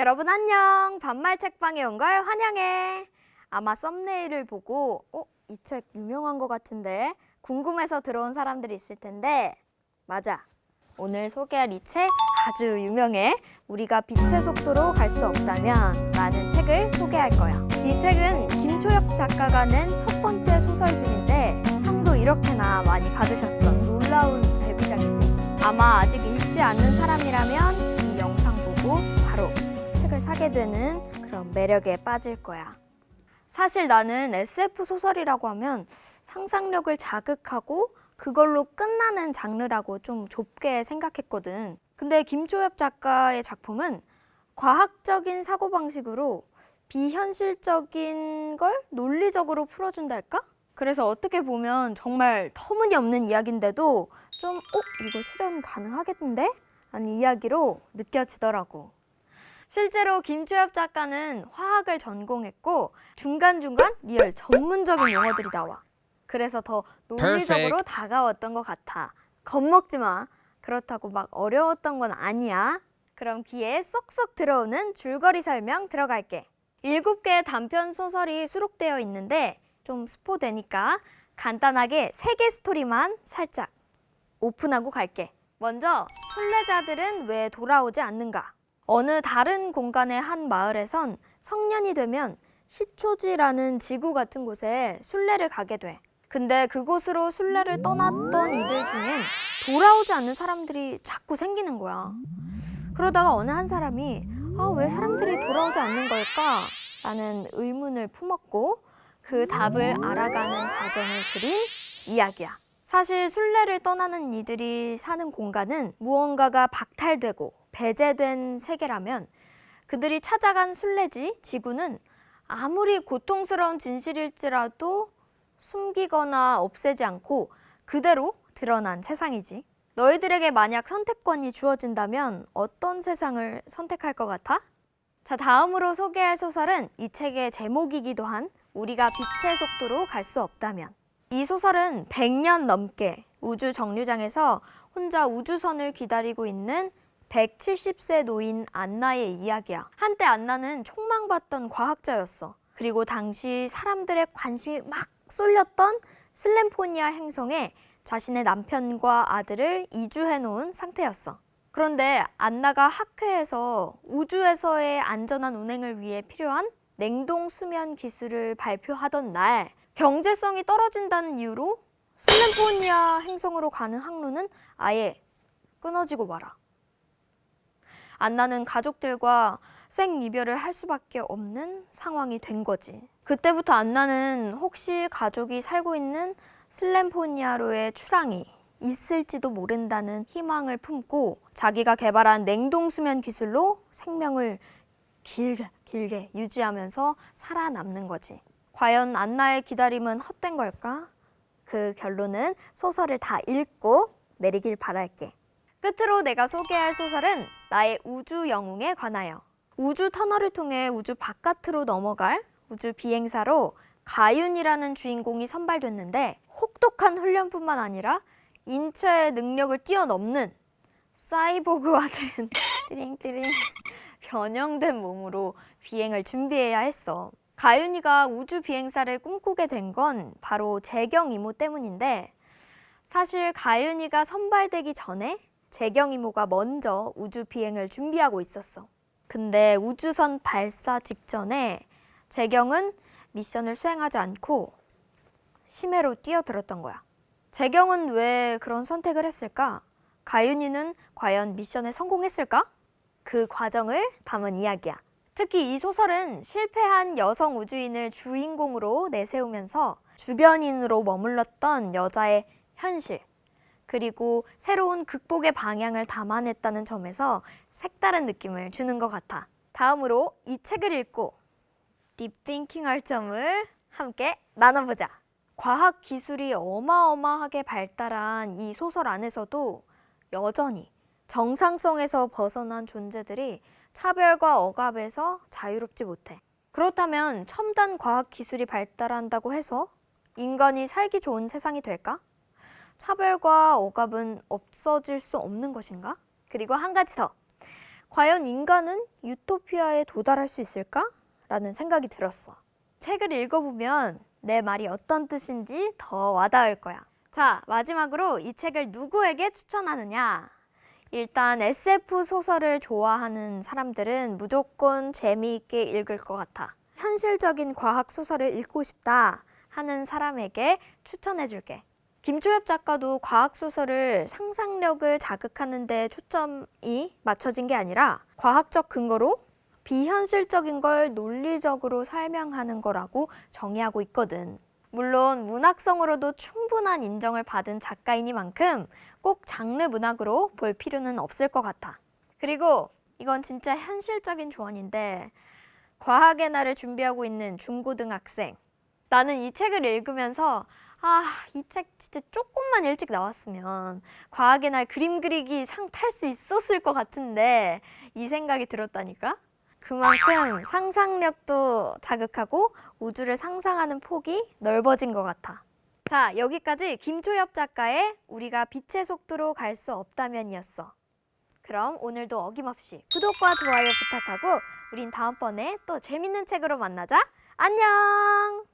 여러분 안녕. 반말 책방에 온 걸 환영해. 아마 썸네일을 보고 이 책 유명한 것 같은데 궁금해서 들어온 사람들이 있을 텐데 맞아. 오늘 소개할 이 책 아주 유명해. 우리가 빛의 속도로 갈 수 없다면 라는 책을 소개할 거야. 이 책은 김초엽 작가가 낸 첫 번째 소설집인데 상도 이렇게나 많이 받으셨어. 놀라운 데뷔작이지. 아마 아직 읽지 않는 사람이라면 이 영상 보고 바로 책을 사게 되는 그런 매력에 빠질 거야. 사실 나는 SF 소설이라고 하면 상상력을 자극하고 그걸로 끝나는 장르라고 좀 좁게 생각했거든. 근데 김초엽 작가의 작품은 과학적인 사고방식으로 비현실적인 걸 논리적으로 풀어준달까? 그래서 어떻게 보면 정말 터무니없는 이야기인데도 좀 이거 실현 가능하겠는데? 라는 이야기로 느껴지더라고. 실제로 김초엽 작가는 화학을 전공했고 중간중간 리얼 전문적인 용어들이 나와. 그래서 더 논리적으로 Perfect. 다가왔던 것 같아. 겁먹지 마. 그렇다고 막 어려웠던 건 아니야. 그럼 귀에 쏙쏙 들어오는 줄거리 설명 들어갈게. 7개의 단편 소설이 수록되어 있는데 좀 스포되니까 간단하게 3개 스토리만 살짝 오픈하고 갈게. 먼저 순례자들은 왜 돌아오지 않는가? 어느 다른 공간의 한 마을에선 성년이 되면 시초지라는 지구 같은 곳에 순례를 가게 돼. 근데 그곳으로 순례를 떠났던 이들 중엔 돌아오지 않는 사람들이 자꾸 생기는 거야. 그러다가 어느 한 사람이 왜 사람들이 돌아오지 않는 걸까? 라는 의문을 품었고 그 답을 알아가는 과정을 그린 이야기야. 사실 순례를 떠나는 이들이 사는 공간은 무언가가 박탈되고 배제된 세계라면 그들이 찾아간 순례지 지구는 아무리 고통스러운 진실일지라도 숨기거나 없애지 않고 그대로 드러난 세상이지. 너희들에게 만약 선택권이 주어진다면 어떤 세상을 선택할 것 같아? 자, 다음으로 소개할 소설은 이 책의 제목이기도 한 우리가 빛의 속도로 갈 수 없다면. 이 소설은 100년 넘게 우주 정류장에서 혼자 우주선을 기다리고 있는 170세 노인 안나의 이야기야. 한때 안나는 촉망받던 과학자였어. 그리고 당시 사람들의 관심이 막 쏠렸던 슬램포니아 행성에 자신의 남편과 아들을 이주해 놓은 상태였어. 그런데 안나가 학회에서 우주에서의 안전한 운행을 위해 필요한 냉동 수면 기술을 발표하던 날 경제성이 떨어진다는 이유로 슬램포니아 행성으로 가는 항로는 아예 끊어지고 말아. 안나는 가족들과 생이별을 할 수밖에 없는 상황이 된 거지. 그때부터 안나는 혹시 가족이 살고 있는 슬램포니아로의 출항이 있을지도 모른다는 희망을 품고 자기가 개발한 냉동수면 기술로 생명을 길게 유지하면서 살아남는 거지. 과연 안나의 기다림은 헛된 걸까? 그 결론은 소설을 다 읽고 내리길 바랄게. 끝으로 내가 소개할 소설은 나의 우주 영웅에 관하여. 우주 터널을 통해 우주 바깥으로 넘어갈 우주 비행사로 가윤이라는 주인공이 선발됐는데 혹독한 훈련뿐만 아니라 인체의 능력을 뛰어넘는 사이보그와 같은 띠링띠링 변형된 몸으로 비행을 준비해야 했어. 가윤이가 우주 비행사를 꿈꾸게 된 건 바로 재경 이모 때문인데 사실 가윤이가 선발되기 전에 재경 이모가 먼저 우주 비행을 준비하고 있었어. 근데 우주선 발사 직전에 재경은 미션을 수행하지 않고 심해로 뛰어들었던 거야. 재경은 왜 그런 선택을 했을까? 가윤이는 과연 미션에 성공했을까? 그 과정을 담은 이야기야. 특히 이 소설은 실패한 여성 우주인을 주인공으로 내세우면서 주변인으로 머물렀던 여자의 현실, 그리고 새로운 극복의 방향을 담아냈다는 점에서 색다른 느낌을 주는 것 같아. 다음으로 이 책을 읽고 딥띵킹 할 점을 함께 나눠보자. 과학 기술이 어마어마하게 발달한 이 소설 안에서도 여전히 정상성에서 벗어난 존재들이 차별과 억압에서 자유롭지 못해. 그렇다면 첨단 과학 기술이 발달한다고 해서 인간이 살기 좋은 세상이 될까? 차별과 억압은 없어질 수 없는 것인가? 그리고 한 가지 더. 과연 인간은 유토피아에 도달할 수 있을까? 라는 생각이 들었어. 책을 읽어보면 내 말이 어떤 뜻인지 더 와닿을 거야. 자, 마지막으로 이 책을 누구에게 추천하느냐? 일단 SF 소설을 좋아하는 사람들은 무조건 재미있게 읽을 것 같아. 현실적인 과학 소설을 읽고 싶다 하는 사람에게 추천해줄게. 김초엽 작가도 과학 소설을 상상력을 자극하는 데 초점이 맞춰진 게 아니라 과학적 근거로 비현실적인 걸 논리적으로 설명하는 거라고 정의하고 있거든. 물론 문학성으로도 충분한 인정을 받은 작가이니만큼 꼭 장르 문학으로 볼 필요는 없을 것 같아. 그리고 이건 진짜 현실적인 조언인데, 과학의 날을 준비하고 있는 중고등학생. 나는 이 책을 읽으면서 이 책 진짜 조금만 일찍 나왔으면 과학의 날 그림 그리기 상 탈 수 있었을 것 같은데 이 생각이 들었다니까? 그만큼 상상력도 자극하고 우주를 상상하는 폭이 넓어진 것 같아. 자, 여기까지 김초엽 작가의 우리가 빛의 속도로 갈 수 없다면이었어. 그럼 오늘도 어김없이 구독과 좋아요 부탁하고 우린 다음번에 또 재밌는 책으로 만나자. 안녕!